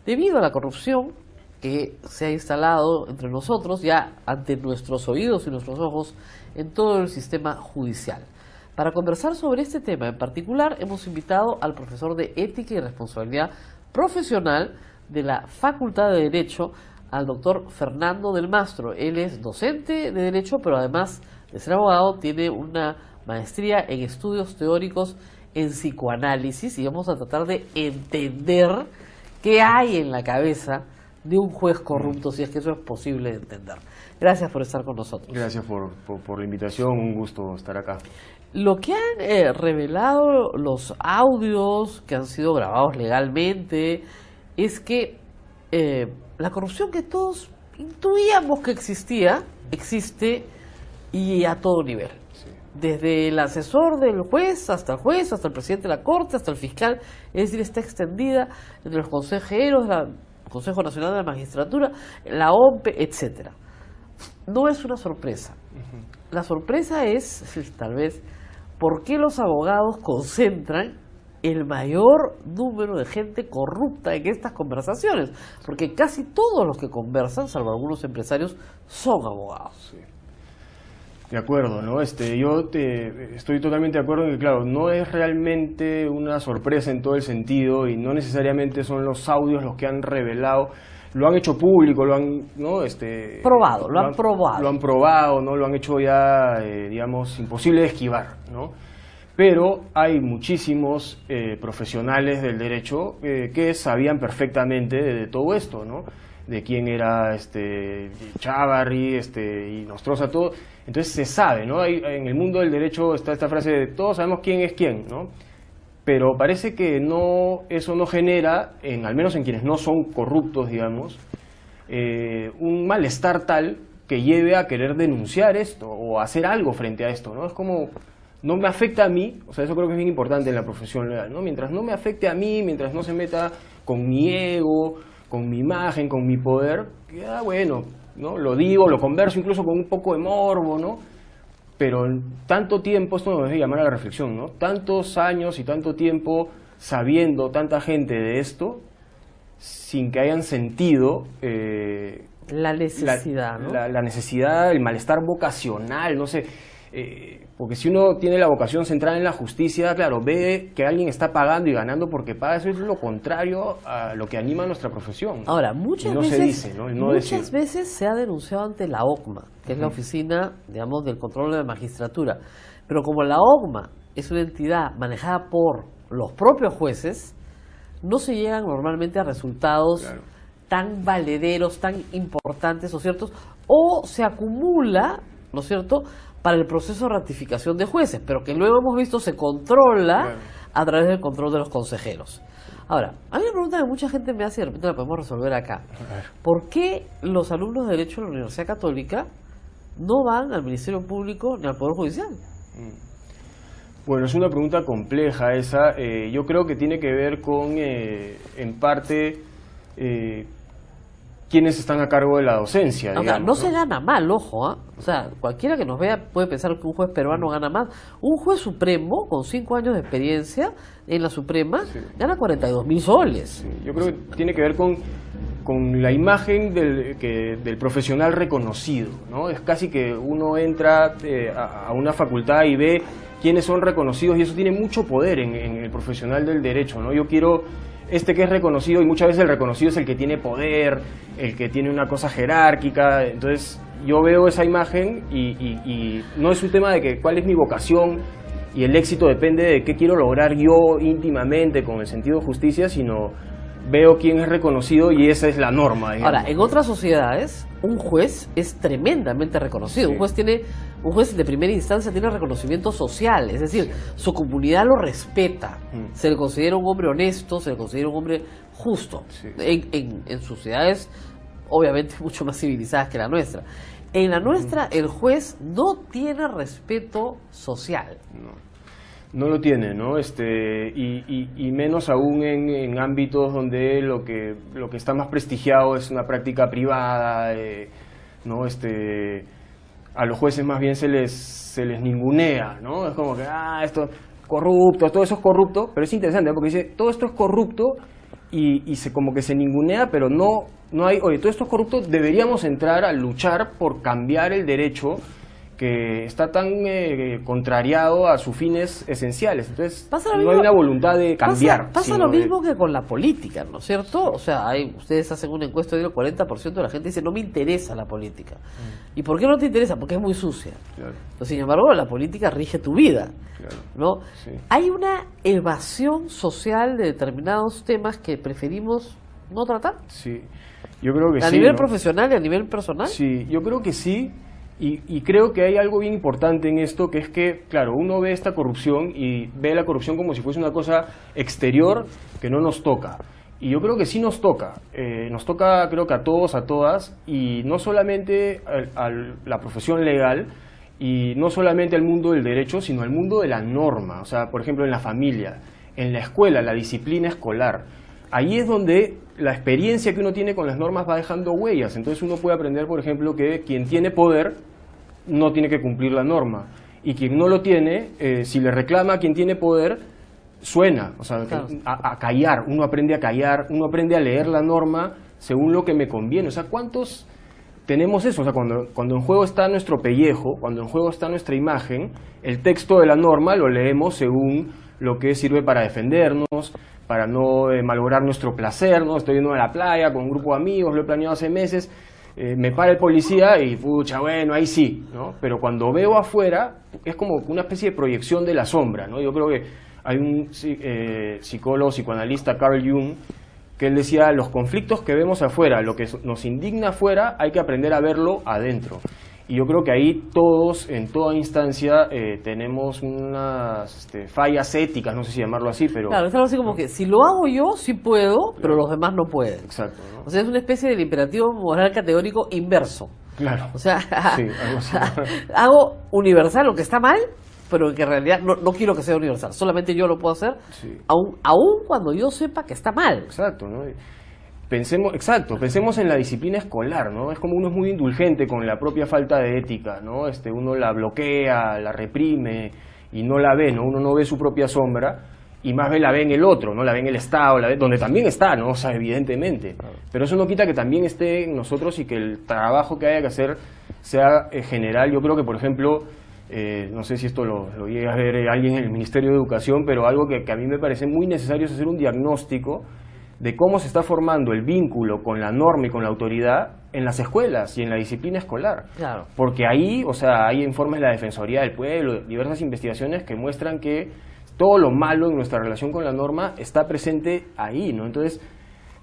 debido a la corrupción que se ha instalado entre nosotros, ya ante nuestros oídos y nuestros ojos, en todo el sistema judicial. Para conversar sobre este tema en particular, hemos invitado al profesor de Ética y Responsabilidad Profesional de la Facultad de Derecho, al doctor Fernando del Mastro. Él es docente de Derecho, pero además de ser abogado, tiene una maestría en estudios teóricos en psicoanálisis, y vamos a tratar de entender qué hay en la cabeza de un juez corrupto, si es que eso es posible de entender. Gracias por estar con nosotros. Gracias por la invitación, un gusto estar acá. Lo que han revelado los audios que han sido grabados legalmente es que la corrupción que todos intuíamos que existía, existe y a todo nivel. Sí. Desde el asesor del juez, hasta el presidente de la Corte, hasta el fiscal, es decir, está extendida entre los consejeros, el Consejo Nacional de la Magistratura, la OMPE, etcétera. No es una sorpresa. La sorpresa es, tal vez, por qué los abogados concentran el mayor número de gente corrupta en estas conversaciones, porque casi todos los que conversan, salvo algunos empresarios, son abogados. Sí. De acuerdo, ¿no? Yo estoy totalmente de acuerdo en que, claro, no es realmente una sorpresa en todo el sentido, y no necesariamente son los audios los que han revelado. Lo han hecho público, lo han, ¿no? Probado, lo han probado. Lo han probado, ¿no? Lo han hecho ya, digamos, imposible de esquivar, ¿no? Pero hay muchísimos profesionales del derecho que sabían perfectamente de todo esto, ¿no? De quién era Chávarri, y Nostroza, todo. Entonces se sabe, ¿no? En el mundo del derecho está esta frase de todos sabemos quién es quién, ¿no? Pero parece que eso no genera, al menos en quienes no son corruptos, digamos, un malestar tal que lleve a querer denunciar esto o hacer algo frente a esto, ¿no? Es como, no me afecta a mí, o sea, eso creo que es bien importante en la profesión legal, ¿no? Mientras no me afecte a mí, mientras no se meta con mi ego, con mi imagen, con mi poder, bueno, ¿no? Lo digo, lo converso incluso con un poco de morbo, ¿no? Pero tanto tiempo, esto nos debe llamar a la reflexión, ¿no? Tantos años y tanto tiempo sabiendo tanta gente de esto, sin que hayan sentido la necesidad, ¿no? La necesidad, el malestar vocacional, no sé, porque si uno tiene la vocación centrada en la justicia, claro, ve que alguien está pagando y ganando porque paga, eso es lo contrario a lo que anima a nuestra profesión, ¿no? Ahora, muchas no veces, se dice, ¿no? muchas veces se ha denunciado ante la OCMA, que es la oficina, digamos, del control de la magistratura, pero como la OCMA es una entidad manejada por los propios jueces, no se llegan normalmente a resultados tan valederos, tan importantes, ¿no es cierto? O se acumula, ¿no es cierto?, para el proceso de ratificación de jueces, pero que luego hemos visto se controla a través del control de los consejeros. Ahora, hay una pregunta que mucha gente me hace y de repente la podemos resolver acá. ¿Por qué los alumnos de Derecho de la Universidad Católica no van al Ministerio Público ni al Poder Judicial? Bueno, es una pregunta compleja esa. Yo creo que tiene que ver con, en parte, quienes están a cargo de la docencia, digamos, no se gana mal, ojo, ¿eh? O sea, cualquiera que nos vea puede pensar que un juez peruano gana más. Un juez supremo con 5 años de experiencia en la Suprema gana 42.000 soles. Sí, yo creo que tiene que ver con la imagen del profesional reconocido, ¿no? Es casi que uno entra a una facultad y ve quiénes son reconocidos, y eso tiene mucho poder en el profesional del derecho, ¿no? Yo quiero que es reconocido, y muchas veces el reconocido es el que tiene poder, el que tiene una cosa jerárquica. Entonces yo veo esa imagen y no es un tema de que cuál es mi vocación y el éxito depende de qué quiero lograr yo íntimamente con el sentido de justicia, sino veo quién es reconocido y esa es la norma, digamos. Ahora, en otras sociedades un juez es tremendamente reconocido. Un juez de primera instancia tiene reconocimiento social, es decir, su comunidad lo respeta, se le considera un hombre honesto, se le considera un hombre justo, en sociedades obviamente mucho más civilizadas que la nuestra. En la nuestra el juez no tiene respeto social. No lo tiene, ¿no? Y menos aún en ámbitos donde lo que está más prestigiado es una práctica privada, ¿no? A los jueces más bien se les ningunea, ¿no? Es como que, esto es corrupto, todo eso es corrupto, pero es interesante, ¿no? Porque dice, todo esto es corrupto, y se como que se ningunea, pero no hay, oye, todos estos corruptos deberíamos entrar a luchar por cambiar el derecho que está tan contrariado a sus fines esenciales. Entonces, no hay una voluntad de cambiar. Pasa lo mismo que con la política, ¿no es cierto? O sea, ustedes hacen una encuesta y el 40% de la gente dice, no me interesa la política. ¿Y por qué no te interesa? Porque es muy sucia. Claro. Entonces, sin embargo, la política rige tu vida. Claro. ¿No? Sí. Hay una evasión social de determinados temas que preferimos no tratar. Sí, yo creo que sí. ¿A nivel ¿no? profesional y a nivel personal? Sí, yo creo que sí. Y creo que hay algo bien importante en esto, que es que, claro, uno ve esta corrupción y ve la corrupción como si fuese una cosa exterior que no nos toca. Y yo creo que sí nos toca creo que a todos, a todas, y no solamente a la profesión legal, y no solamente al mundo del derecho, sino al mundo de la norma. O sea, por ejemplo, en la familia, en la escuela, la disciplina escolar. Ahí es donde la experiencia que uno tiene con las normas va dejando huellas. Entonces uno puede aprender, por ejemplo, que quien tiene poder no tiene que cumplir la norma. Y quien no lo tiene, si le reclama a quien tiene poder, suena. O sea, claro. a callar. Uno aprende a callar, uno aprende a leer la norma según lo que me conviene. O sea, ¿cuántos tenemos eso? O sea, cuando en juego está nuestro pellejo, cuando en juego está nuestra imagen, el texto de la norma lo leemos según lo que sirve para defendernos, para no malograr nuestro placer, ¿no? Estoy yendo a la playa con un grupo de amigos, lo he planeado hace meses, me para el policía y pucha, bueno, ahí sí, ¿no? Pero cuando veo afuera, es como una especie de proyección de la sombra, ¿no? Yo creo que hay un psicólogo, psicoanalista, Carl Jung, que él decía, los conflictos que vemos afuera, lo que nos indigna afuera, hay que aprender a verlo adentro. Y yo creo que ahí todos, en toda instancia, tenemos unas fallas éticas, no sé si llamarlo así, pero... Claro, es algo así como que si lo hago yo, sí puedo, pero los demás no pueden. Exacto, ¿no? O sea, es una especie del imperativo moral categórico inverso. Claro. O sea, Sí, algo así. hago universal lo que está mal, pero que en realidad no quiero que sea universal. Solamente yo lo puedo hacer, Sí. aún cuando yo sepa que está mal. Exacto, ¿no? Pensemos en la disciplina escolar, ¿no? Es como uno es muy indulgente con la propia falta de ética, ¿no? Uno la bloquea, la reprime y no la ve, ¿no? Uno no ve su propia sombra y más bien la ve en el otro, ¿no? La ve en el Estado, la ve donde también está, ¿no? O sea, evidentemente. Pero eso no quita que también esté en nosotros y que el trabajo que haya que hacer sea general. Yo creo que, por ejemplo, no sé si esto lo llega a ver alguien en el Ministerio de Educación, pero algo que a mí me parece muy necesario es hacer un diagnóstico de cómo se está formando el vínculo con la norma y con la autoridad en las escuelas y en la disciplina escolar. Claro. Porque ahí, o sea, hay informes de la Defensoría del Pueblo, diversas investigaciones que muestran que todo lo malo en nuestra relación con la norma está presente ahí, ¿no? Entonces,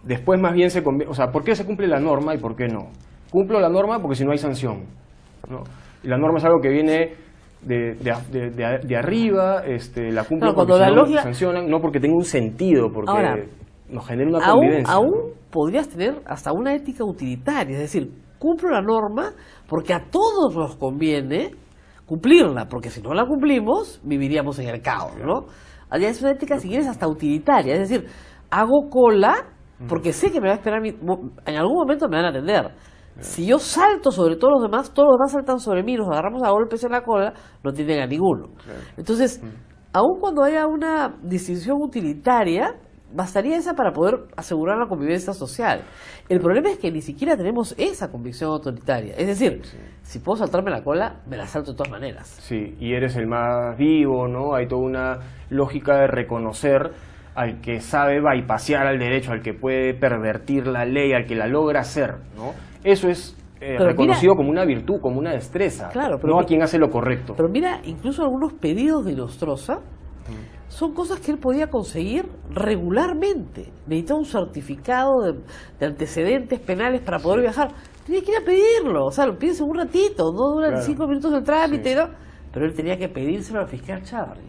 después más bien o sea, ¿por qué se cumple la norma y por qué no? Cumplo la norma porque si no hay sanción, ¿no? Y la norma es algo que viene de arriba, la cumplo Claro, porque cuando si la no lógica... sancionan, no porque tenga un sentido, porque... Ahora, nos genera una convivencia. Aún podrías tener hasta una ética utilitaria, es decir, cumplo la norma porque a todos nos conviene cumplirla, porque si no la cumplimos, viviríamos en el caos, ¿no? Allá es una ética, si quieres, hasta utilitaria, es decir, hago cola porque sé que me va a esperar, en algún momento me van a atender. Si yo salto sobre todos los demás saltan sobre mí, nos agarramos a golpes en la cola, no tienen a ninguno. Entonces, aun cuando haya una distinción utilitaria, bastaría esa para poder asegurar la convivencia social. El problema es que ni siquiera tenemos esa convicción autoritaria. Es decir, si puedo saltarme la cola, me la salto de todas maneras. Sí, y eres el más vivo, ¿no? Hay toda una lógica de reconocer al que sabe bypassear al derecho, al que puede pervertir la ley, al que la logra hacer, ¿no? Eso es reconocido como una virtud, como una destreza, claro, pero no a quien hace lo correcto. Pero mira, incluso algunos pedidos de Nostroza son cosas que él podía conseguir regularmente. Necesitaba un certificado de antecedentes penales para poder viajar. Tenía que ir a pedirlo, o sea, lo pides en un ratito, no duran 5 minutos el trámite, ¿no? Pero él tenía que pedírselo al fiscal Chávarri,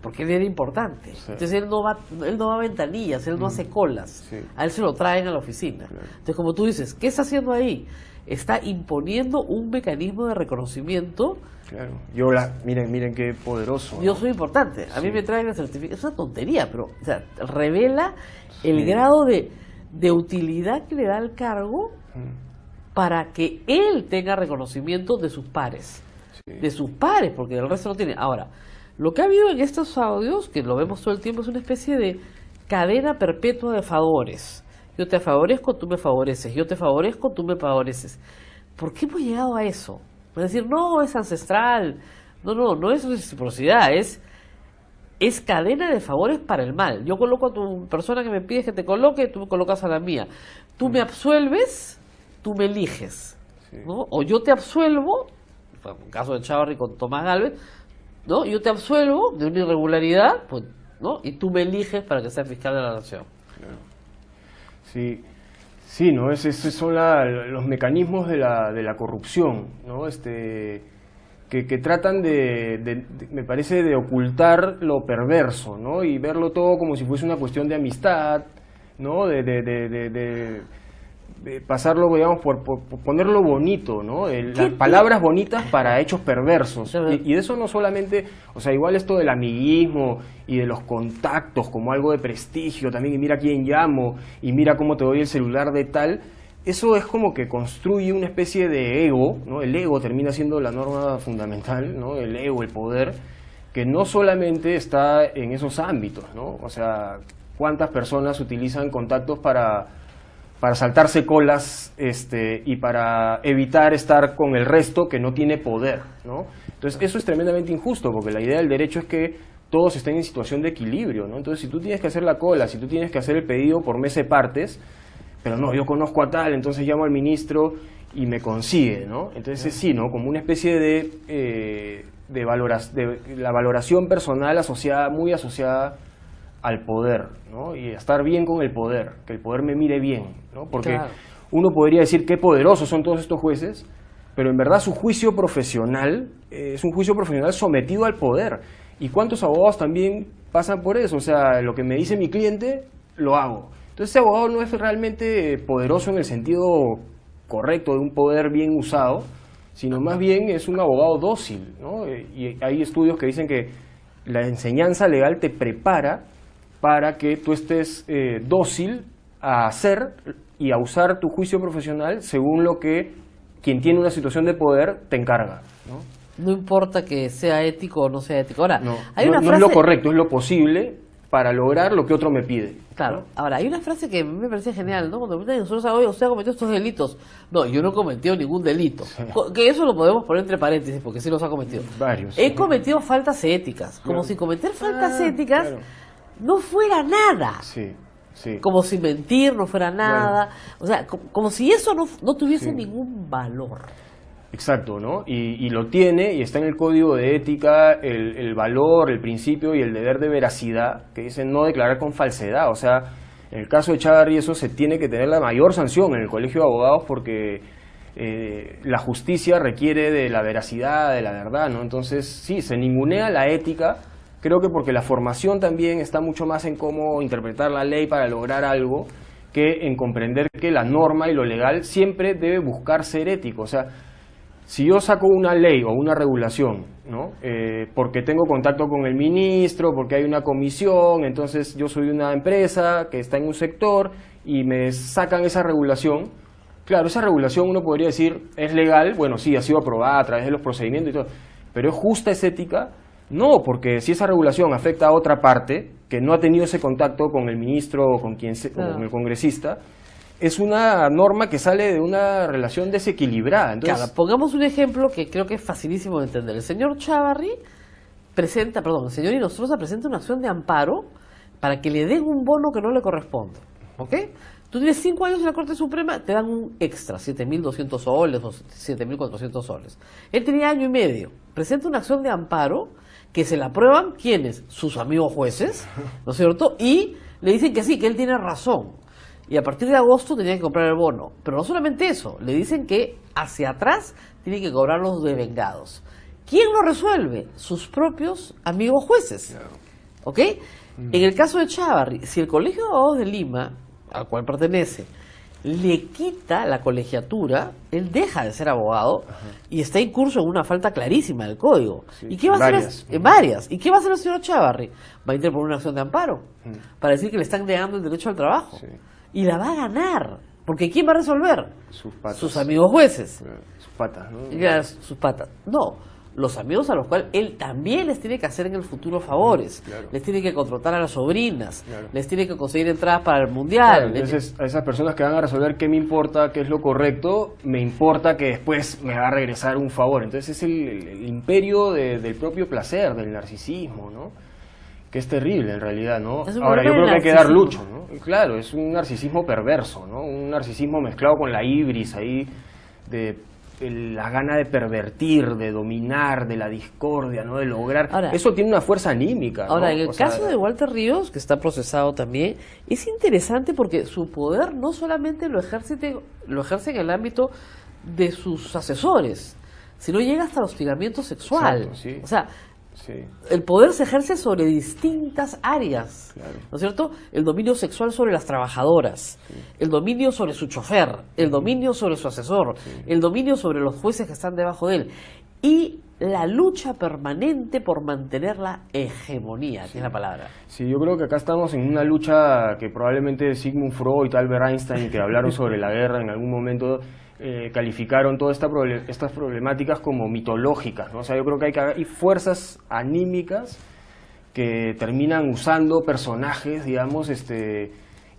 porque él era importante. Entonces él no va a ventanillas, él no hace colas, a él se lo traen a la oficina. Entonces, como tú dices, ¿qué está haciendo ahí? Está imponiendo un mecanismo de reconocimiento. Claro. Miren qué poderoso, ¿no? Yo soy importante. A mí me traen el certificado. Es una tontería, pero o sea, revela el grado de utilidad que le da el cargo para que él tenga reconocimiento de sus pares. De sus pares, porque el resto no tiene. Ahora, lo que ha habido en estos audios, que lo vemos todo el tiempo, es una especie de cadena perpetua de favores. Yo te favorezco, tú me favoreces. Yo te favorezco, tú me favoreces. ¿Por qué hemos llegado a eso? Es decir, no, es ancestral. No es reciprocidad, es cadena de favores para el mal. Yo coloco a tu persona que me pides que te coloque, tú me colocas a la mía. Tú me absuelves, tú me eliges. ¿No? O yo te absuelvo, en el caso de Chávarri con Tomás Gálvez, ¿no? Yo te absuelvo de una irregularidad, pues, ¿no? Y tú me eliges para que sea fiscal de la nación. Sí, sí, ¿no? Esos son los mecanismos de la corrupción, ¿no? Que tratan me parece, de ocultar lo perverso, ¿no? Y verlo todo como si fuese una cuestión de amistad, ¿no? De pasarlo, digamos, por ponerlo bonito, ¿no? Las palabras bonitas para hechos perversos. Y de eso no solamente, o sea, igual esto del amiguismo y de los contactos como algo de prestigio también, y mira quién llamo, y mira cómo te doy el celular de tal, eso es como que construye una especie de ego, ¿no? El ego termina siendo la norma fundamental, ¿no? El ego, el poder, que no solamente está en esos ámbitos, ¿no? O sea, cuántas personas utilizan contactos para saltarse colas y para evitar estar con el resto que no tiene poder, ¿no? Entonces eso es tremendamente injusto, porque la idea del derecho es que todos estén en situación de equilibrio, ¿no? Entonces si tú tienes que hacer la cola, si tú tienes que hacer el pedido por mes de partes, pero no, yo conozco a tal, entonces llamo al ministro y me consigue, ¿no? Entonces sí, ¿no? Como una especie de la valoración personal muy asociada al poder, ¿no? Y estar bien con el poder, que el poder me mire bien, ¿no? Porque claro, uno podría decir qué poderosos son todos estos jueces, pero en verdad su juicio profesional es un juicio profesional sometido al poder. ¿Y cuántos abogados también pasan por eso? O sea, lo que me dice mi cliente, lo hago. Entonces ese abogado no es realmente poderoso en el sentido correcto de un poder bien usado, sino más bien es un abogado dócil, ¿no? Y hay estudios que dicen que la enseñanza legal te prepara para que tú estés dócil a hacer y a usar tu juicio profesional según lo que quien tiene una situación de poder te encarga, ¿no? No importa que sea ético o no sea ético. Ahora, no frase... no es lo correcto, es lo posible para lograr lo que otro me pide. Claro. ¿No? Ahora, hay una frase que me parece genial, ¿no? Cuando me dicen, nosotros, oye, usted ha cometido estos delitos. No, yo no he cometido ningún delito. Sí. Que eso lo podemos poner entre paréntesis, porque sí los ha cometido. Varios. He cometido faltas éticas. Como si cometer faltas éticas no fuera nada. Sí. Sí. Como si mentir no fuera nada. O sea, como si eso no tuviese ningún valor. Exacto, ¿no? Y lo tiene, y está en el código de ética el valor, el principio y el deber de veracidad, que dicen no declarar con falsedad. O sea, en el caso de Chávarri eso se tiene que tener la mayor sanción en el colegio de abogados porque la justicia requiere de la veracidad, de la verdad, ¿no? Entonces, sí, se ningunea la ética, creo que porque la formación también está mucho más en cómo interpretar la ley para lograr algo que en comprender que la norma y lo legal siempre debe buscar ser ético. O sea, si yo saco una ley o una regulación, ¿no? Porque tengo contacto con el ministro, porque hay una comisión, entonces yo soy una empresa que está en un sector y me sacan esa regulación, claro, esa regulación uno podría decir, ¿es legal? Bueno, sí, ha sido aprobada a través de los procedimientos y todo, pero ¿es justa, es ética? No, porque si esa regulación afecta a otra parte que no ha tenido ese contacto con el ministro o con o con el congresista, es una norma que sale de una relación desequilibrada. Entonces, claro, pongamos un ejemplo que creo que es facilísimo de entender. El señor Chávarri el señor Inostroza presenta una acción de amparo para que le den un bono que no le corresponde. ¿Ok? Tú tienes 5 años en la Corte Suprema, te dan un extra, 7.200 soles o 7.400 soles. Él tenía año y medio. Presenta una acción de amparo que se la aprueban, ¿quiénes? Sus amigos jueces, ¿no es cierto? Y le dicen que sí, que él tiene razón. Y a partir de agosto tenía que comprar el bono. Pero no solamente eso, le dicen que hacia atrás tiene que cobrar los devengados. ¿Quién lo resuelve? Sus propios amigos jueces. ¿Ok? En el caso de Chávarri, si el Colegio de Abogados de Lima, al cual pertenece, le quita la colegiatura, él deja de ser abogado y está incurso en una falta clarísima del código. Sí, ¿Y qué va a hacer? En varias. ¿Y qué va a hacer el señor Chávarri? Va a interponer una acción de amparo para decir que le están negando el derecho al trabajo. Sí. Y la va a ganar. Porque ¿quién va a resolver? Sus patas. Sus amigos jueces. Sus patas, ¿no? Sus patas. No. los amigos a los cuales él también les tiene que hacer en el futuro favores. Claro. Les tiene que contratar a las sobrinas, Claro. les tiene que conseguir entradas para el mundial. Claro, entonces, a esas personas que van a resolver qué me importa, qué es lo correcto, me importa que después me va a regresar un favor. Entonces es el imperio del propio placer, del narcisismo, ¿no? Que es terrible en realidad, ¿no? Es un Ahora, yo problema creo que hay del que dar narcisismo. lucha, ¿no? Y claro, es un narcisismo perverso, ¿no? Un narcisismo mezclado con la ibris ahí de la gana de pervertir, de dominar, de la discordia, ¿no? De lograr. Ahora, eso tiene una fuerza anímica, ¿no? Ahora, en el O sea, caso de Walter Ríos, que está procesado también, es interesante porque su poder no solamente lo ejerce en el ámbito de sus asesores, sino llega hasta el hostigamiento sexual. Exacto, sí. O sea, sí, el poder se ejerce sobre distintas áreas, Claro. ¿no es cierto? El dominio sexual sobre las trabajadoras, el dominio sobre su chofer, el dominio sobre su asesor, el dominio sobre los jueces que están debajo de él y la lucha permanente por mantener la hegemonía, que es la palabra. Sí, yo creo que acá estamos en una lucha que probablemente Sigmund Freud, Albert Einstein, que hablaron sobre la guerra en algún momento, calificaron todas estas problemáticas como mitológicas, ¿no? O sea, yo creo que hay fuerzas anímicas que terminan usando personajes, digamos,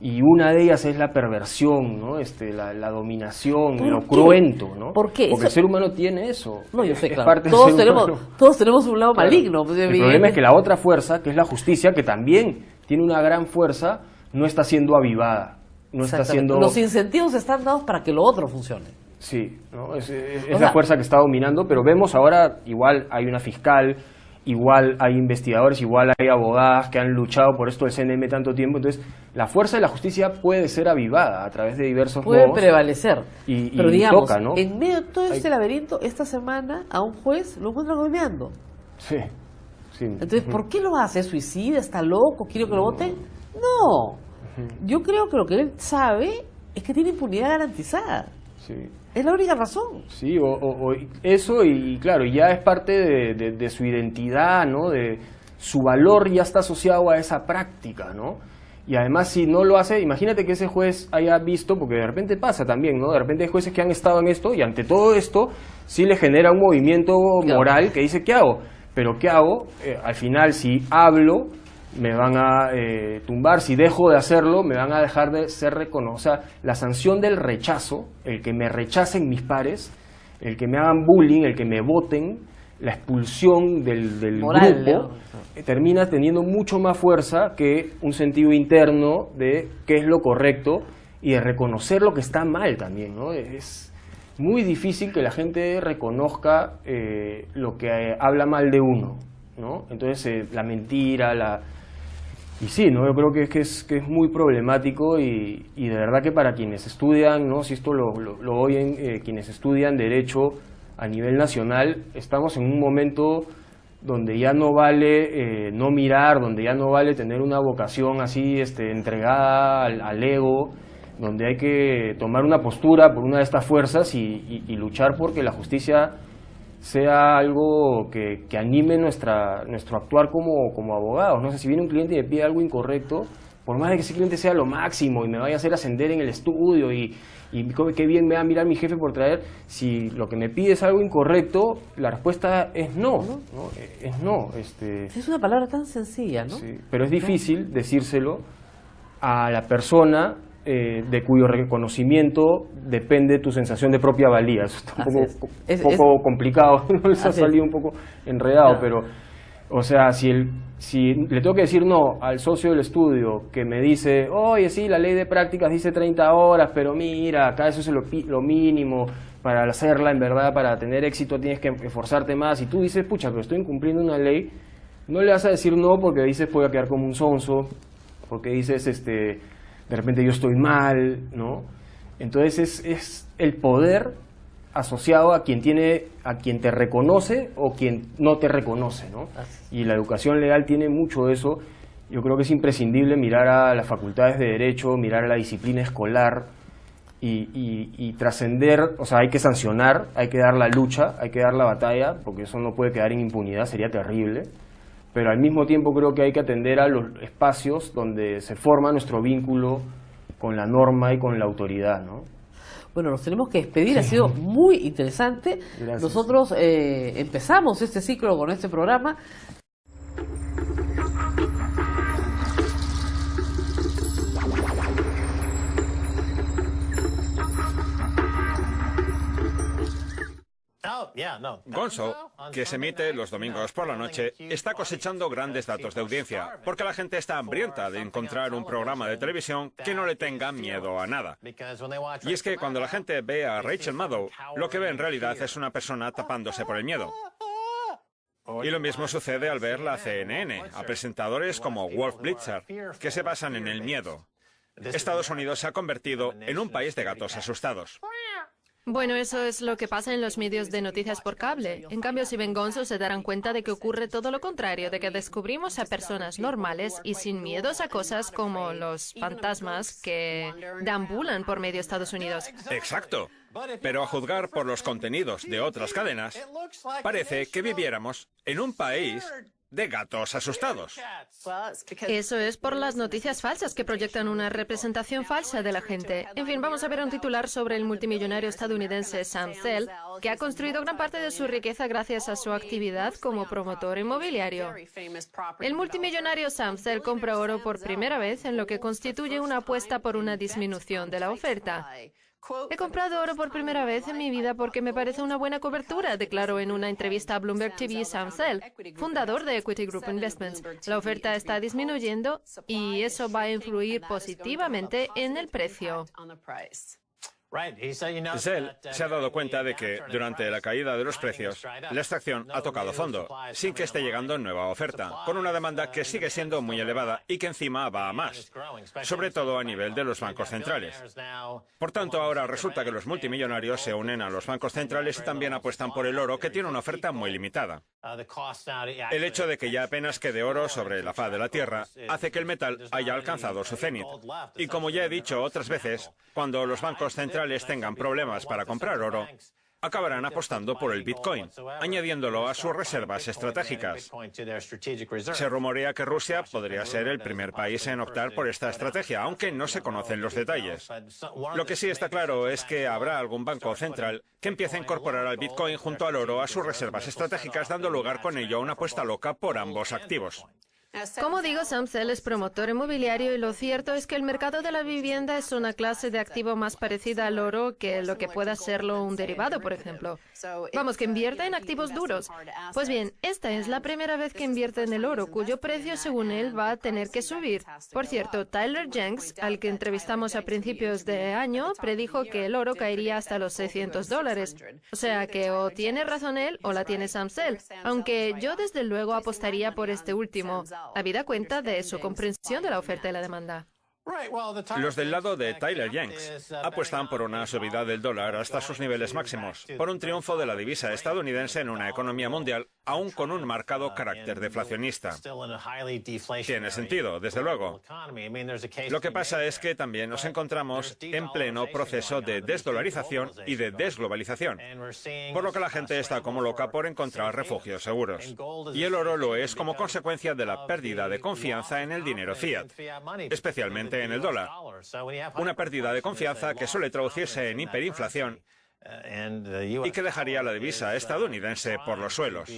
y una de ellas es la perversión, ¿no? La dominación, ¿Por lo qué? cruento, ¿no? ¿Por qué? Porque el ser humano tiene eso. No, yo sé, es claro. parte del Todos ser humano. tenemos un lado Claro. maligno. Pues, El problema es que la otra fuerza, que es la justicia, que también tiene una gran fuerza, no está siendo avivada. No está Exactamente. siendo... Los incentivos están dados para que lo otro funcione. Sí, ¿no? Es O la sea, fuerza que está dominando, pero vemos ahora, igual hay una fiscal, igual hay investigadores, igual hay abogadas que han luchado por esto del CNM tanto tiempo, entonces la fuerza de la justicia puede ser avivada a través de diversos Puede modos. prevalecer. Y Pero digamos, toca, ¿no? en medio de todo este Hay- laberinto, esta semana a un juez lo encuentran gomeando. Sí, sí. Entonces, ¿por qué lo hace? ¿Es suicida? ¿Está loco? ¿Quiere que lo voten? No. Yo creo que lo que él sabe es que tiene impunidad garantizada. Sí. Es la única razón. Sí, o eso y claro, ya es parte de su identidad, ¿no? De su valor ya está asociado a esa práctica, ¿no? Y además si no lo hace, imagínate que ese juez haya visto, porque de repente pasa también, ¿no? De repente hay jueces que han estado en esto y ante todo esto sí le genera un movimiento Claro. moral que dice, ¿qué hago? Pero ¿qué hago? Al final si hablo me van a tumbar, si dejo de hacerlo me van a dejar de ser reconocido. O sea, la sanción del rechazo, el que me rechacen mis pares, el que me hagan bullying, el que me voten, la expulsión del Moral, grupo, ¿no? termina teniendo mucho más fuerza que un sentido interno de qué es lo correcto y de reconocer lo que está mal también, ¿no? Es muy difícil que la gente reconozca lo que habla mal de uno, ¿no? Entonces la mentira, y sí, ¿no? Yo creo que es muy problemático y de verdad que para quienes estudian, ¿no? Si esto lo oyen, quienes estudian Derecho a nivel nacional, estamos en un momento donde ya no vale no mirar, donde ya no vale tener una vocación así entregada al ego, donde hay que tomar una postura por una de estas fuerzas y luchar porque la justicia sea algo que anime nuestro actuar como abogados. No sé, si viene un cliente y me pide algo incorrecto, por más de que ese cliente sea lo máximo y me vaya a hacer ascender en el estudio y qué bien me va a mirar mi jefe por traer, si lo que me pide es algo incorrecto, la respuesta es no, ¿no? Es no. Es una palabra tan sencilla, ¿no? Sí, pero es difícil decírselo a la persona de cuyo reconocimiento depende tu sensación de propia valía. Eso está un poco complicado, les ha salido un poco enredado, Claro. pero, o sea, si le tengo que decir no al socio del estudio que me dice, oye, sí, la ley de prácticas dice 30 horas, pero mira, acá eso es lo mínimo, para hacerla, en verdad, para tener éxito tienes que esforzarte más, y tú dices, pucha, pero estoy incumpliendo una ley, no le vas a decir no porque dices voy a quedar como un sonso, porque dices, de repente yo estoy mal, ¿no? Entonces es el poder asociado a quien te reconoce o quien no te reconoce, ¿no? Y la educación legal tiene mucho de eso. Yo creo que es imprescindible mirar a las facultades de Derecho, mirar a la disciplina escolar y trascender, o sea, hay que sancionar, hay que dar la lucha, hay que dar la batalla, porque eso no puede quedar en impunidad, sería terrible. Pero al mismo tiempo creo que hay que atender a los espacios donde se forma nuestro vínculo con la norma y con la autoridad, ¿no? Bueno, nos tenemos que despedir, ha sido muy interesante. Gracias. Nosotros empezamos este ciclo con este programa. Gonzo, que se emite los domingos por la noche, está cosechando grandes datos de audiencia, porque la gente está hambrienta de encontrar un programa de televisión que no le tenga miedo a nada. Y es que cuando la gente ve a Rachel Maddow, lo que ve en realidad es una persona tapándose por el miedo. Y lo mismo sucede al ver la CNN, a presentadores como Wolf Blitzer, que se basan en el miedo. Estados Unidos se ha convertido en un país de gatos asustados. Bueno, eso es lo que pasa en los medios de noticias por cable. En cambio, si ven Gonzo, se darán cuenta de que ocurre todo lo contrario, de que descubrimos a personas normales y sin miedos a cosas como los fantasmas que deambulan por medio de Estados Unidos. Exacto. Pero a juzgar por los contenidos de otras cadenas, parece que viviéramos en un país de gatos asustados. Eso es por las noticias falsas que proyectan una representación falsa de la gente. En fin, vamos a ver un titular sobre el multimillonario estadounidense Sam Zell, que ha construido gran parte de su riqueza gracias a su actividad como promotor inmobiliario. El multimillonario Sam Zell compra oro por primera vez en lo que constituye una apuesta por una disminución de la oferta. He comprado oro por primera vez en mi vida porque me parece una buena cobertura, declaró en una entrevista a Bloomberg TV Sam Zell, fundador de Equity Group Investments. La oferta está disminuyendo y eso va a influir positivamente en el precio. Zell se ha dado cuenta de que, durante la caída de los precios, la extracción ha tocado fondo, sin que esté llegando nueva oferta, con una demanda que sigue siendo muy elevada y que encima va a más, sobre todo a nivel de los bancos centrales. Por tanto, ahora resulta que los multimillonarios se unen a los bancos centrales y también apuestan por el oro, que tiene una oferta muy limitada. El hecho de que ya apenas quede oro sobre la faz de la Tierra hace que el metal haya alcanzado su cenit. Y como ya he dicho otras veces, cuando los bancos centrales tengan problemas para comprar oro, acabarán apostando por el Bitcoin, añadiéndolo a sus reservas estratégicas. Se rumorea que Rusia podría ser el primer país en optar por esta estrategia, aunque no se conocen los detalles. Lo que sí está claro es que habrá algún banco central que empiece a incorporar al Bitcoin junto al oro a sus reservas estratégicas, dando lugar con ello a una apuesta loca por ambos activos. Como digo, Sam Zell es promotor inmobiliario y lo cierto es que el mercado de la vivienda es una clase de activo más parecida al oro que lo que pueda serlo un derivado, por ejemplo. Vamos, que invierte en activos duros. Pues bien, esta es la primera vez que invierte en el oro, cuyo precio, según él, va a tener que subir. Por cierto, Tyler Jenks, al que entrevistamos a principios de año, predijo que el oro caería hasta los $600. O sea que o tiene razón él o la tiene Sam Zell, aunque yo desde luego apostaría por este último, habida cuenta de su comprensión de la oferta y la demanda. Los del lado de Tyler Jenks apuestan por una subida del dólar hasta sus niveles máximos, por un triunfo de la divisa estadounidense en una economía mundial, aún con un marcado carácter deflacionista. Tiene sentido, desde luego. Lo que pasa es que también nos encontramos en pleno proceso de desdolarización y de desglobalización, por lo que la gente está como loca por encontrar refugios seguros. Y el oro lo es como consecuencia de la pérdida de confianza en el dinero fiat, especialmente en el dólar. Una pérdida de confianza que suele traducirse en hiperinflación y que dejaría la divisa estadounidense por los suelos.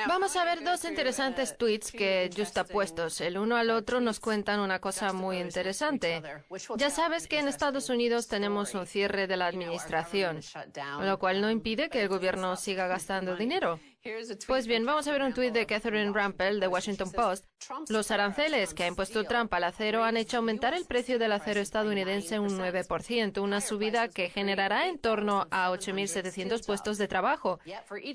Vamos a ver dos interesantes tweets que, justapuestos el uno al otro, nos cuentan una cosa muy interesante. Ya sabes que en Estados Unidos tenemos un cierre de la administración, lo cual no impide que el gobierno siga gastando dinero. Pues bien, vamos a ver un tuit de Catherine Rampell de Washington Post. Los aranceles que ha impuesto Trump al acero han hecho aumentar el precio del acero estadounidense un 9%, una subida que generará en torno a 8.700 puestos de trabajo.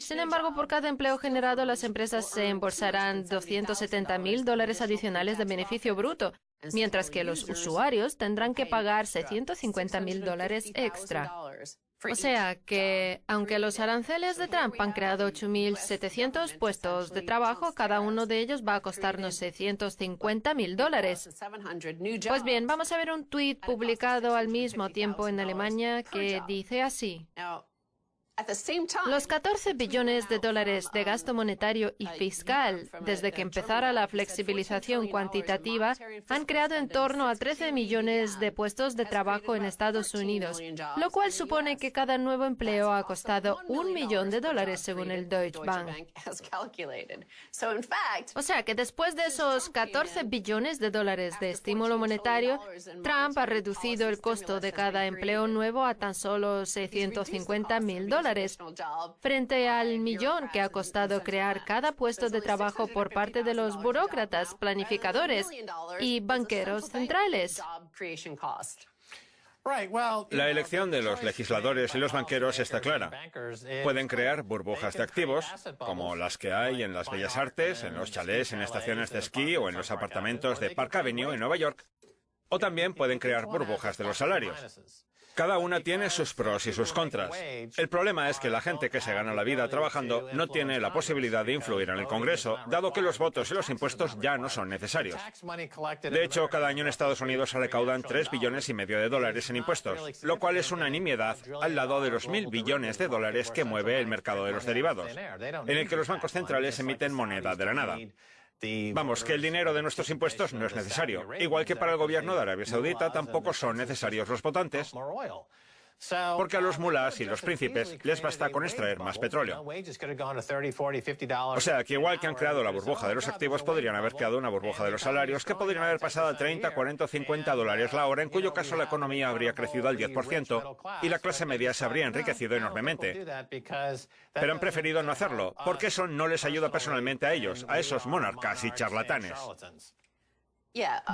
Sin embargo, por cada empleo generado, las empresas se embolsarán $270.000 adicionales de beneficio bruto, mientras que los usuarios tendrán que pagar $650.000 extra. O sea que, aunque los aranceles de Trump han creado 8.700 puestos de trabajo, cada uno de ellos va a costarnos $650.000. Pues bien, vamos a ver un tuit publicado al mismo tiempo en Alemania que dice así. Los 14 billones de dólares de gasto monetario y fiscal desde que empezara la flexibilización cuantitativa han creado en torno a 13 millones de puestos de trabajo en Estados Unidos, lo cual supone que cada nuevo empleo ha costado $1 millón según el Deutsche Bank. O sea que después de esos 14 billones de dólares de estímulo monetario, Trump ha reducido el costo de cada empleo nuevo a tan solo $650,000, frente al millón que ha costado crear cada puesto de trabajo por parte de los burócratas, planificadores y banqueros centrales. La elección de los legisladores y los banqueros está clara. Pueden crear burbujas de activos, como las que hay en las bellas artes, en los chalés, en estaciones de esquí o en los apartamentos de Park Avenue en Nueva York. O también pueden crear burbujas de los salarios. Cada una tiene sus pros y sus contras. El problema es que la gente que se gana la vida trabajando no tiene la posibilidad de influir en el Congreso, dado que los votos y los impuestos ya no son necesarios. De hecho, cada año en Estados Unidos se recaudan $3,5 billones en impuestos, lo cual es una nimiedad al lado de los $1.000 billones que mueve el mercado de los derivados, en el que los bancos centrales emiten moneda de la nada. Vamos, que el dinero de nuestros impuestos no es necesario. Igual que para el gobierno de Arabia Saudita tampoco son necesarios los votantes, porque a los mulás y los príncipes les basta con extraer más petróleo. O sea, que igual que han creado la burbuja de los activos, podrían haber creado una burbuja de los salarios que podrían haber pasado a 30, 40 o 50 dólares la hora, en cuyo caso la economía habría crecido al 10% y la clase media se habría enriquecido enormemente. Pero han preferido no hacerlo, porque eso no les ayuda personalmente a ellos, a esos monarcas y charlatanes.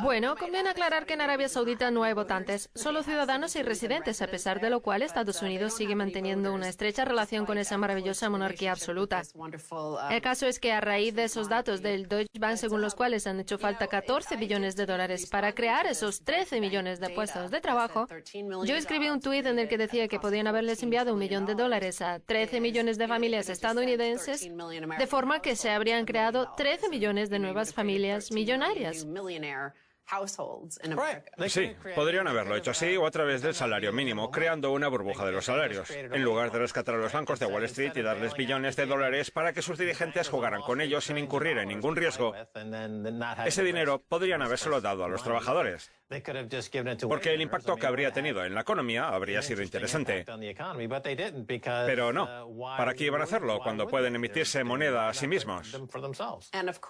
Bueno, conviene aclarar que en Arabia Saudita no hay votantes, solo ciudadanos y residentes, a pesar de lo cual Estados Unidos sigue manteniendo una estrecha relación con esa maravillosa monarquía absoluta. El caso es que a raíz de esos datos del Deutsche Bank, según los cuales han hecho falta $14 billones para crear esos 13 millones de puestos de trabajo, yo escribí un tuit en el que decía que podían haberles enviado $1 millón a 13 millones de familias estadounidenses, de forma que se habrían creado 13 millones de nuevas familias millonarias. Sí, podrían haberlo hecho así o a través del salario mínimo, creando una burbuja de los salarios, en lugar de rescatar a los bancos de Wall Street y darles billones de dólares para que sus dirigentes jugaran con ellos sin incurrir en ningún riesgo. Ese dinero podrían habérselo dado a los trabajadores, porque el impacto que habría tenido en la economía habría sido interesante. Pero no. ¿Para qué iban a hacerlo cuando pueden emitirse moneda a sí mismos?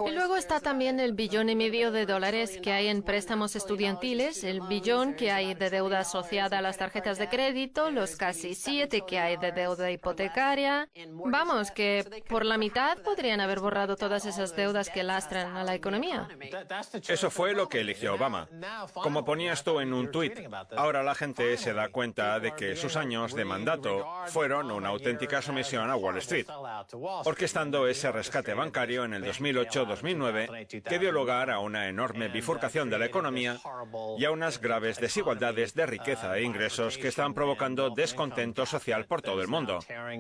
Y luego está también el $1,5 billones que hay en préstamos estudiantiles, el $1 billón que hay de deuda asociada a las tarjetas de crédito, los casi 7 que hay de deuda hipotecaria. Vamos, que por la mitad podrían haber borrado todas esas deudas que lastran a la economía. Eso fue lo que eligió Obama. Como ponías tú en un tuit, ahora la gente se da cuenta de que sus años de mandato fueron una auténtica sumisión a Wall Street, orquestando ese rescate bancario en el 2008-2009 que dio lugar a una enorme bifurcación de la economía y a unas graves desigualdades de riqueza e ingresos que están provocando descontento social por todo el mundo,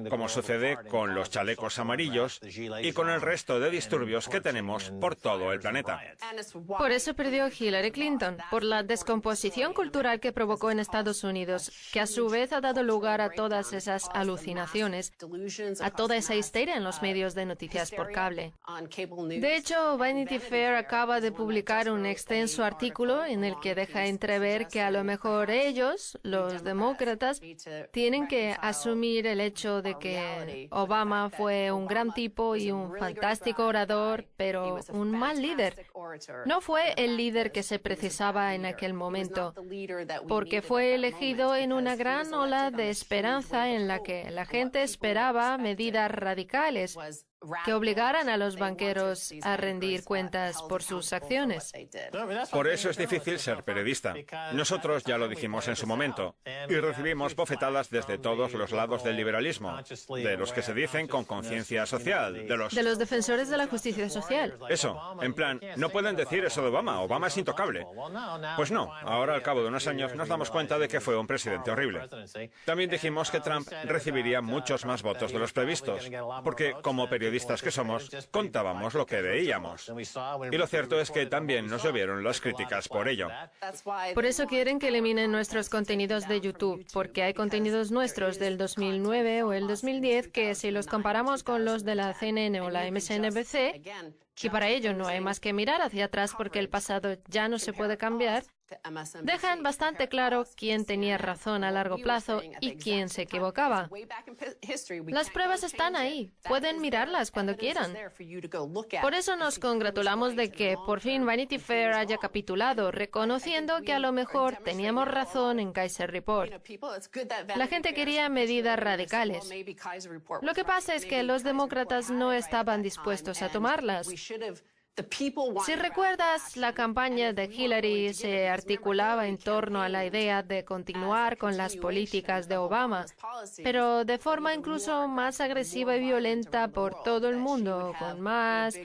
como sucede con los chalecos amarillos y con el resto de disturbios que tenemos por todo el planeta. Por eso perdió Hillary Clinton, por la descomposición cultural que provocó en Estados Unidos, que a su vez ha dado lugar a todas esas alucinaciones, a toda esa histeria en los medios de noticias por cable. De hecho, Vanity Fair acaba de publicar un extenso artículo en el que deja entrever que a lo mejor ellos, los demócratas, tienen que asumir el hecho de que Obama fue un gran tipo y un fantástico orador, pero un mal líder. No fue el líder que se precisaba en aquel momento, porque fue elegido en una gran ola de esperanza en la que la gente esperaba medidas radicales que obligaran a los banqueros a rendir cuentas por sus acciones. Por eso es difícil ser periodista. Nosotros ya lo dijimos en su momento, y recibimos bofetadas desde todos los lados del liberalismo, de los que se dicen con conciencia social, de los defensores de la justicia social. Eso, en plan, no pueden decir eso de Obama, Obama es intocable. Pues no, ahora al cabo de unos años nos damos cuenta de que fue un presidente horrible. También dijimos que Trump recibiría muchos más votos de los previstos, porque como periodista periodistas que somos, contábamos lo que veíamos. Y lo cierto es que también nos llovieron las críticas por ello. Por eso quieren que eliminen nuestros contenidos de YouTube, porque hay contenidos nuestros del 2009 o el 2010 que si los comparamos con los de la CNN o la MSNBC, y para ello no hay más que mirar hacia atrás porque el pasado ya no se puede cambiar, dejan bastante claro quién tenía razón a largo plazo y quién se equivocaba. Las pruebas están ahí, pueden mirarlas cuando quieran. Por eso nos congratulamos de que por fin Vanity Fair haya capitulado, reconociendo que a lo mejor teníamos razón en Kaiser Report. La gente quería medidas radicales. Lo que pasa es que los demócratas no estaban dispuestos a tomarlas. Si recuerdas, la campaña de Hillary se articulaba en torno a la idea de continuar con las políticas de Obama, pero de forma incluso más agresiva y violenta por todo el mundo, con más,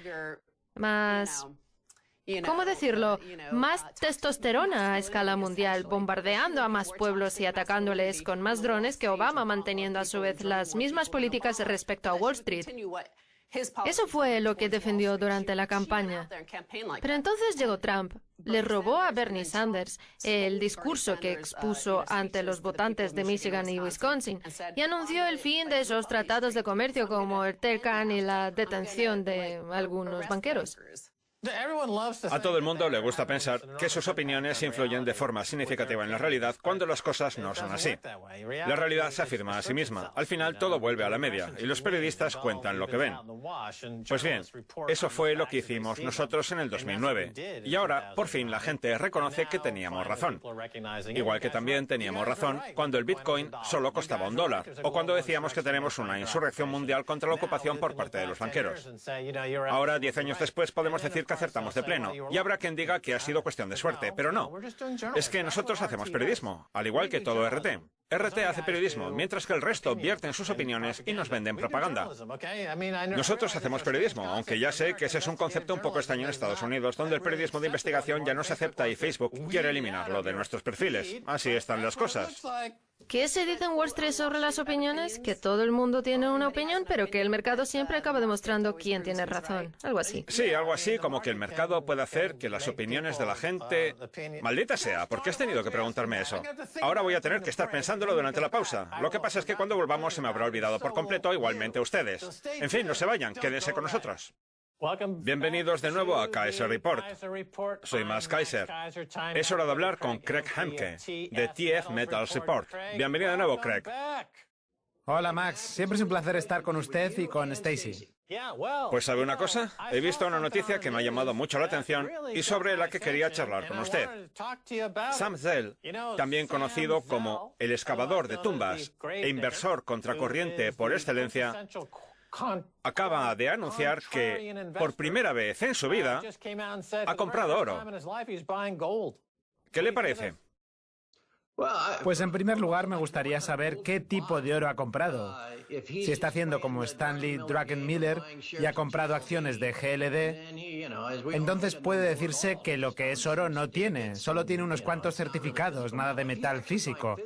¿cómo decirlo? Más testosterona a escala mundial, bombardeando a más pueblos y atacándoles con más drones que Obama, manteniendo a su vez las mismas políticas respecto a Wall Street. Eso fue lo que defendió durante la campaña. Pero entonces llegó Trump, le robó a Bernie Sanders el discurso que expuso ante los votantes de Michigan y Wisconsin y anunció el fin de esos tratados de comercio como el TECAN y la detención de algunos banqueros. A todo el mundo le gusta pensar que sus opiniones influyen de forma significativa en la realidad cuando las cosas no son así. La realidad se afirma a sí misma. Al final todo vuelve a la media y los periodistas cuentan lo que ven. Pues bien, eso fue lo que hicimos nosotros en el 2009. Y ahora, por fin, la gente reconoce que teníamos razón. Igual que también teníamos razón cuando el Bitcoin solo costaba $1 o cuando decíamos que tenemos una insurrección mundial contra la ocupación por parte de los banqueros. Ahora, 10 años después, podemos decir que acertamos de pleno. Y habrá quien diga que ha sido cuestión de suerte, pero no. Es que nosotros hacemos periodismo, al igual que todo RT. RT hace periodismo, mientras que el resto vierten sus opiniones y nos venden propaganda. Nosotros hacemos periodismo, aunque ya sé que ese es un concepto un poco extraño en Estados Unidos, donde el periodismo de investigación ya no se acepta y Facebook quiere eliminarlo de nuestros perfiles. Así están las cosas. ¿Qué se dice en Wall Street sobre las opiniones? Que todo el mundo tiene una opinión, pero que el mercado siempre acaba demostrando quién tiene razón. Algo así. Sí, algo así como que el mercado puede hacer que las opiniones de la gente... Maldita sea, ¿por qué has tenido que preguntarme eso? Ahora voy a tener que estar pensándolo durante la pausa. Lo que pasa es que cuando volvamos se me habrá olvidado por completo, igualmente ustedes. En fin, no se vayan, quédense con nosotros. Bienvenidos de nuevo a Kaiser Report. Soy Max Kaiser. Es hora de hablar con Craig Hamke, de TF Metals Report. Bienvenido de nuevo, Craig. Hola, Max. Siempre es un placer estar con usted y con Stacy. Pues ¿sabe una cosa? He visto una noticia que me ha llamado mucho la atención y sobre la que quería charlar con usted. Sam Zell, también conocido como el excavador de tumbas e inversor contracorriente por excelencia, acaba de anunciar que, por primera vez en su vida, ha comprado oro. ¿Qué le parece? Pues en primer lugar me gustaría saber qué tipo de oro ha comprado. Si está haciendo como Stanley Druckenmiller y ha comprado acciones de GLD, entonces puede decirse que lo que es oro no tiene, solo tiene unos cuantos certificados, nada de metal físico.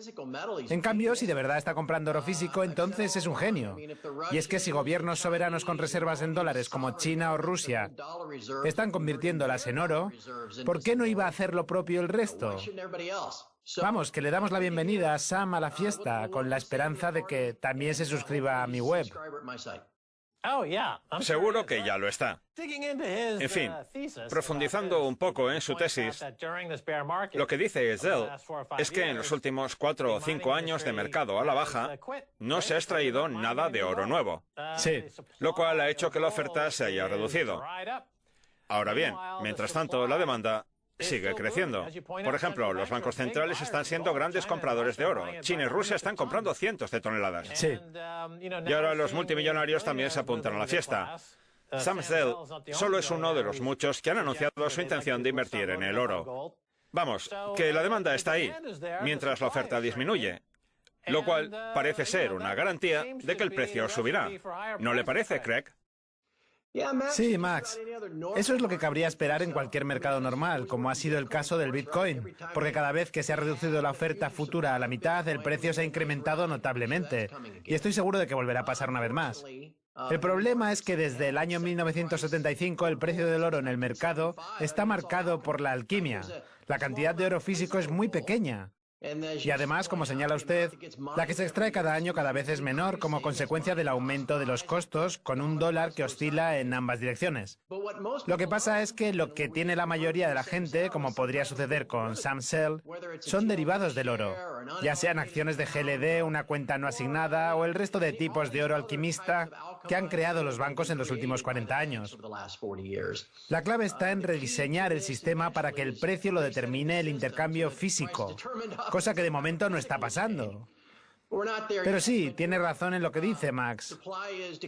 En cambio, si de verdad está comprando oro físico, entonces es un genio. Y es que si gobiernos soberanos con reservas en dólares como China o Rusia están convirtiéndolas en oro, ¿por qué no iba a hacer lo propio el resto? Vamos, que le damos la bienvenida a Sam a la fiesta, con la esperanza de que también se suscriba a mi web. Seguro que ya lo está. En fin, profundizando un poco en su tesis, lo que dice Zell es que en los últimos 4 o 5 años de mercado a la baja no se ha extraído nada de oro nuevo. Sí. Lo cual ha hecho que la oferta se haya reducido. Ahora bien, mientras tanto, la demanda sigue creciendo. Por ejemplo, los bancos centrales están siendo grandes compradores de oro. China y Rusia están comprando cientos de toneladas. Sí. Y ahora los multimillonarios también se apuntan a la fiesta. Sam Zell solo es uno de los muchos que han anunciado su intención de invertir en el oro. Vamos, que la demanda está ahí, mientras la oferta disminuye, lo cual parece ser una garantía de que el precio subirá. ¿No le parece, Craig? Sí, Max. Eso es lo que cabría esperar en cualquier mercado normal, como ha sido el caso del Bitcoin, porque cada vez que se ha reducido la oferta futura a la mitad, el precio se ha incrementado notablemente. Y estoy seguro de que volverá a pasar una vez más. El problema es que desde el año 1975 el precio del oro en el mercado está marcado por la alquimia. La cantidad de oro físico es muy pequeña. Y además, como señala usted, la que se extrae cada año cada vez es menor como consecuencia del aumento de los costos con un dólar que oscila en ambas direcciones. Lo que pasa es que lo que tiene la mayoría de la gente, como podría suceder con Sam Zell, son derivados del oro, ya sean acciones de GLD, una cuenta no asignada o el resto de tipos de oro alquimista que han creado los bancos en los últimos 40 años. La clave está en rediseñar el sistema para que el precio lo determine el intercambio físico, cosa que de momento no está pasando. Pero sí, tiene razón en lo que dice Max.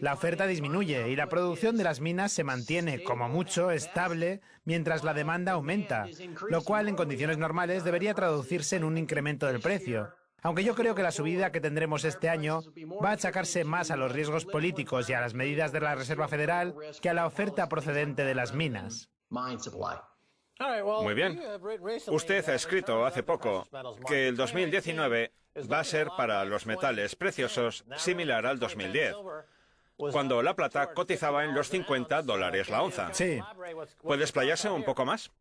La oferta disminuye y la producción de las minas se mantiene, como mucho, estable, mientras la demanda aumenta, lo cual en condiciones normales debería traducirse en un incremento del precio. Aunque yo creo que la subida que tendremos este año va a achacarse más a los riesgos políticos y a las medidas de la Reserva Federal que a la oferta procedente de las minas. Muy bien. Usted ha escrito hace poco que el 2019 va a ser para los metales preciosos similar al 2010, cuando la plata cotizaba en los $50 la onza. Sí. ¿Puede explayarse un poco más?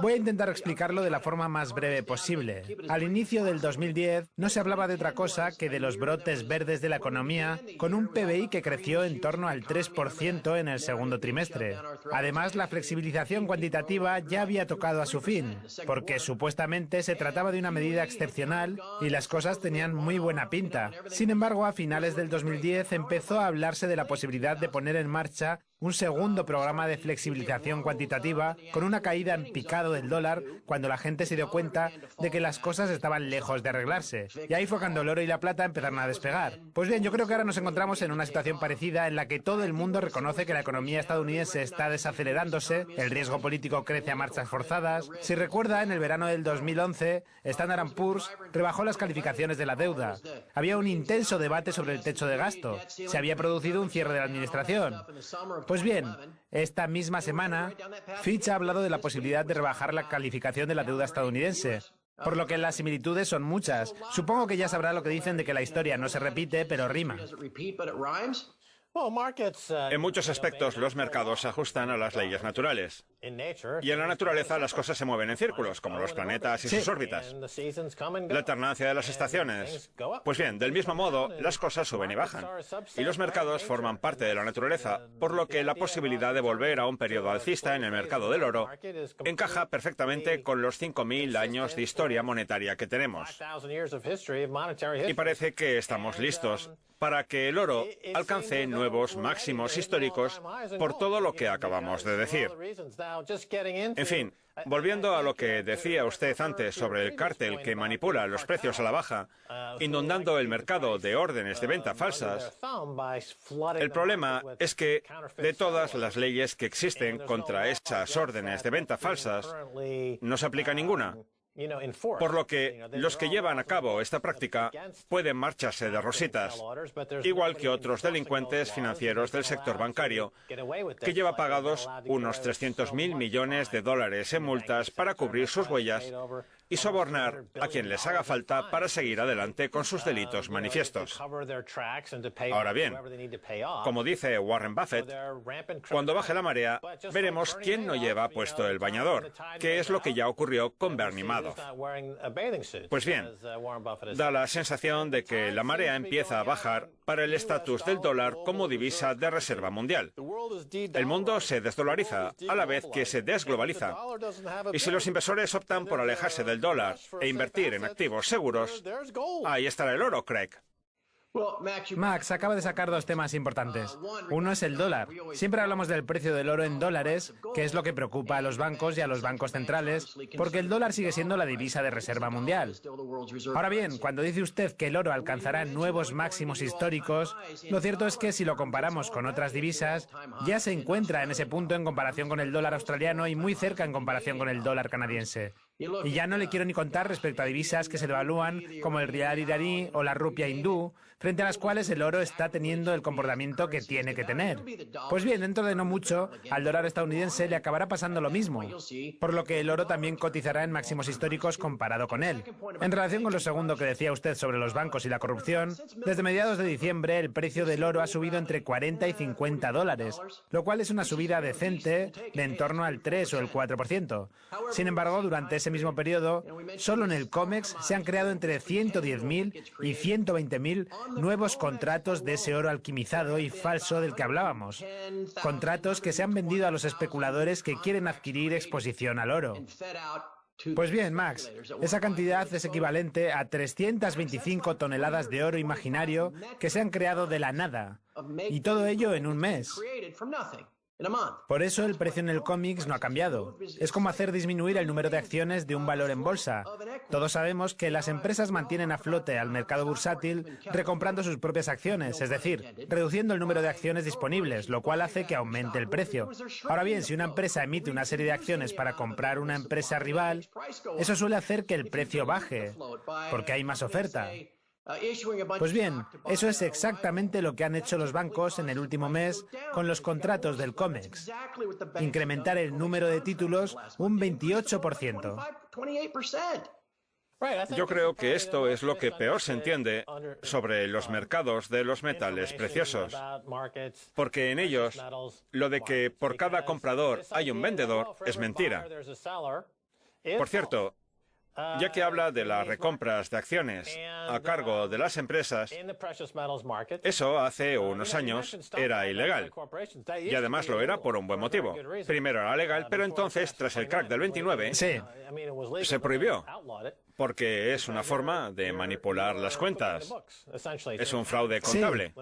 Voy a intentar explicarlo de la forma más breve posible. Al inicio del 2010 no se hablaba de otra cosa que de los brotes verdes de la economía, con un PBI que creció en torno al 3% en el segundo trimestre. Además, la flexibilización cuantitativa ya había tocado a su fin, porque supuestamente se trataba de una medida excepcional y las cosas tenían muy buena pinta. Sin embargo, a finales del 2010 empezó a hablarse de la posibilidad de poner en marcha un segundo programa de flexibilización cuantitativa con una caída en picado del dólar cuando la gente se dio cuenta de que las cosas estaban lejos de arreglarse. Y ahí fue cuando el oro y la plata empezaron a despegar. Pues bien, yo creo que ahora nos encontramos en una situación parecida en la que todo el mundo reconoce que la economía estadounidense está desacelerándose, el riesgo político crece a marchas forzadas. Si recuerda, en el verano del 2011, Standard & Poor's rebajó las calificaciones de la deuda. Había un intenso debate sobre el techo de gasto. Se había producido un cierre de la administración. Pues bien, esta misma semana, Fitch ha hablado de la posibilidad de rebajar la calificación de la deuda estadounidense, por lo que las similitudes son muchas. Supongo que ya sabrá lo que dicen de que la historia no se repite, pero rima. En muchos aspectos, los mercados se ajustan a las leyes naturales. Y en la naturaleza las cosas se mueven en círculos, como los planetas y sus órbitas. La alternancia de las estaciones. Pues bien, del mismo modo, las cosas suben y bajan. Y los mercados forman parte de la naturaleza, por lo que la posibilidad de volver a un periodo alcista en el mercado del oro encaja perfectamente con los 5.000 años de historia monetaria que tenemos. Y parece que estamos listos para que el oro alcance nuevos máximos históricos por todo lo que acabamos de decir. En fin, volviendo a lo que decía usted antes sobre el cártel que manipula los precios a la baja, inundando el mercado de órdenes de venta falsas, el problema es que de todas las leyes que existen contra esas órdenes de venta falsas, no se aplica ninguna. Por lo que los que llevan a cabo esta práctica pueden marcharse de rositas, igual que otros delincuentes financieros del sector bancario, que lleva pagados unos 300.000 millones de dólares en multas para cubrir sus huellas y sobornar a quien les haga falta para seguir adelante con sus delitos manifiestos. Ahora bien, como dice Warren Buffett, cuando baje la marea, veremos quién no lleva puesto el bañador, que es lo que ya ocurrió con Bernie Madoff. Pues bien, da la sensación de que la marea empieza a bajar para el estatus del dólar como divisa de reserva mundial. El mundo se desdolariza a la vez que se desglobaliza. Y si los inversores optan por alejarse del dólar e invertir en activos seguros, ahí estará el oro, Craig. Max acaba de sacar dos temas importantes. Uno es el dólar. Siempre hablamos del precio del oro en dólares, que es lo que preocupa a los bancos y a los bancos centrales, porque el dólar sigue siendo la divisa de reserva mundial. Ahora bien, cuando dice usted que el oro alcanzará nuevos máximos históricos, lo cierto es que si lo comparamos con otras divisas, ya se encuentra en ese punto en comparación con el dólar australiano y muy cerca en comparación con el dólar canadiense. Y ya no le quiero ni contar respecto a divisas que se devalúan, como el rial iraní o la rupia hindú, frente a las cuales el oro está teniendo el comportamiento que tiene que tener. Pues bien, dentro de no mucho, al dólar estadounidense le acabará pasando lo mismo, por lo que el oro también cotizará en máximos históricos comparado con él. En relación con lo segundo que decía usted sobre los bancos y la corrupción, desde mediados de diciembre el precio del oro ha subido entre 40 y 50 dólares, lo cual es una subida decente de en torno al 3 o el 4%. Sin embargo, durante ese mismo periodo, solo en el COMEX se han creado entre 110.000 y 120.000 nuevos contratos de ese oro alquimizado y falso del que hablábamos. Contratos que se han vendido a los especuladores que quieren adquirir exposición al oro. Pues bien, Max, esa cantidad es equivalente a 325 toneladas de oro imaginario que se han creado de la nada, y todo ello en un mes. Por eso el precio en el COMEX no ha cambiado. Es como hacer disminuir el número de acciones de un valor en bolsa. Todos sabemos que las empresas mantienen a flote al mercado bursátil recomprando sus propias acciones, es decir, reduciendo el número de acciones disponibles, lo cual hace que aumente el precio. Ahora bien, si una empresa emite una serie de acciones para comprar una empresa rival, eso suele hacer que el precio baje, porque hay más oferta. Pues bien, eso es exactamente lo que han hecho los bancos en el último mes con los contratos del COMEX. Incrementar el número de títulos un 28%. Yo creo que esto es lo que peor se entiende sobre los mercados de los metales preciosos, porque en ellos lo de que por cada comprador hay un vendedor es mentira. Por cierto, ya que habla de las recompras de acciones a cargo de las empresas, eso hace unos años era ilegal. Y además lo era por un buen motivo. Primero era legal, pero entonces, tras el crack del 29, se prohibió, porque es una forma de manipular las cuentas. Es un fraude contable.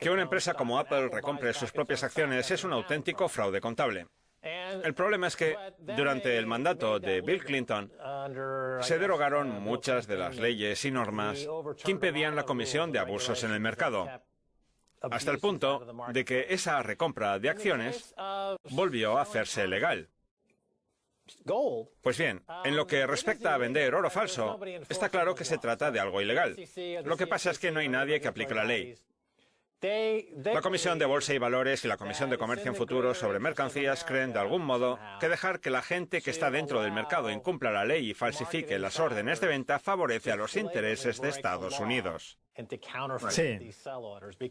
Que una empresa como Apple recompre sus propias acciones es un auténtico fraude contable. El problema es que, durante el mandato de Bill Clinton, se derogaron muchas de las leyes y normas que impedían la comisión de abusos en el mercado, hasta el punto de que esa recompra de acciones volvió a hacerse legal. Pues bien, en lo que respecta a vender oro falso, está claro que se trata de algo ilegal. Lo que pasa es que no hay nadie que aplique la ley. La Comisión de Bolsa y Valores y la Comisión de Comercio en Futuros sobre Mercancías creen, de algún modo, que dejar que la gente que está dentro del mercado incumpla la ley y falsifique las órdenes de venta favorece a los intereses de Estados Unidos. Sí.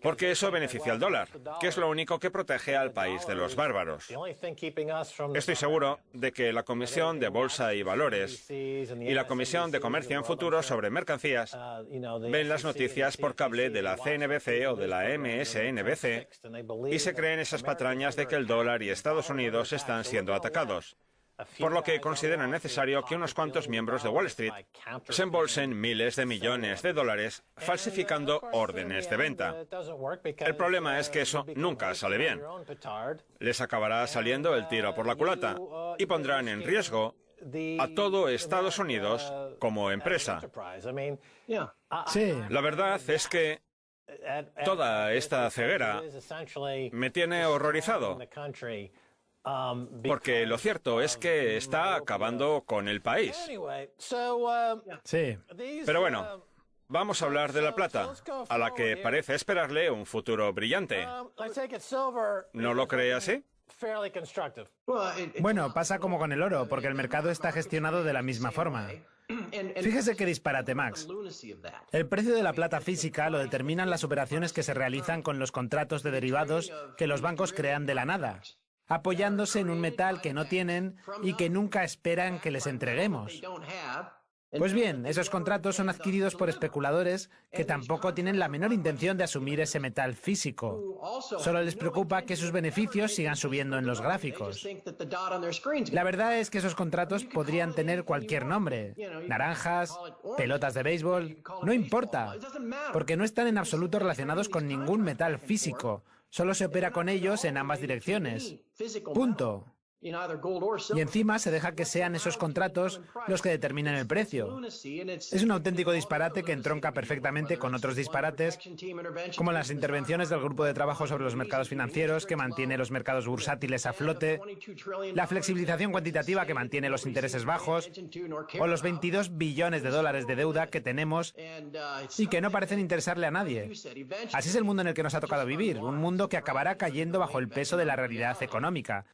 Porque eso beneficia al dólar, que es lo único que protege al país de los bárbaros. Estoy seguro de que la Comisión de Bolsa y Valores y la Comisión de Comercio en Futuros sobre Mercancías ven las noticias por cable de la CNBC o de la MSNBC y se creen esas patrañas de que el dólar y Estados Unidos están siendo atacados, por lo que consideran necesario que unos cuantos miembros de Wall Street se embolsen miles de millones de dólares falsificando órdenes de venta. El problema es que eso nunca sale bien. Les acabará saliendo el tiro por la culata y pondrán en riesgo a todo Estados Unidos como empresa. Sí. La verdad es que toda esta ceguera me tiene horrorizado. Porque lo cierto es que está acabando con el país. Sí. Pero bueno, vamos a hablar de la plata, a la que parece esperarle un futuro brillante. ¿No lo cree así? Bueno, pasa como con el oro, porque el mercado está gestionado de la misma forma. Fíjese qué disparate, Max. El precio de la plata física lo determinan las operaciones que se realizan con los contratos de derivados que los bancos crean de la nada, apoyándose en un metal que no tienen y que nunca esperan que les entreguemos. Pues bien, esos contratos son adquiridos por especuladores que tampoco tienen la menor intención de asumir ese metal físico. Solo les preocupa que sus beneficios sigan subiendo en los gráficos. La verdad es que esos contratos podrían tener cualquier nombre. Naranjas, pelotas de béisbol, no importa, porque no están en absoluto relacionados con ningún metal físico. Solo se opera con ellos en ambas direcciones. Punto. Y encima se deja que sean esos contratos los que determinen el precio. Es un auténtico disparate que entronca perfectamente con otros disparates, como las intervenciones del Grupo de Trabajo sobre los Mercados Financieros, que mantiene los mercados bursátiles a flote, la flexibilización cuantitativa que mantiene los intereses bajos, o los 22 billones de dólares de deuda que tenemos y que no parecen interesarle a nadie. Así es el mundo en el que nos ha tocado vivir, un mundo que acabará cayendo bajo el peso de la realidad económica.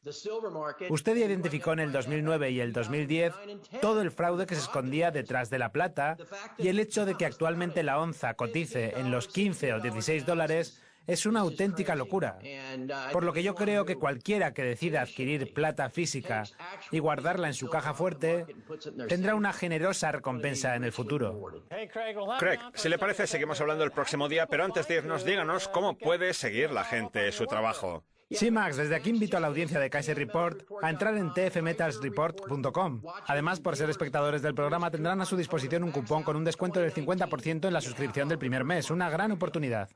Usted identificó en el 2009 y el 2010 todo el fraude que se escondía detrás de la plata, y el hecho de que actualmente la onza cotice en los 15 o 16 dólares es una auténtica locura. Por lo que yo creo que cualquiera que decida adquirir plata física y guardarla en su caja fuerte tendrá una generosa recompensa en el futuro. Craig, si le parece, seguimos hablando el próximo día, pero antes de irnos, díganos cómo puede seguir la gente su trabajo. Sí, Max, desde aquí invito a la audiencia de Kaiser Report a entrar en tfmetalsreport.com. Además, por ser espectadores del programa, tendrán a su disposición un cupón con un descuento del 50% en la suscripción del primer mes. Una gran oportunidad.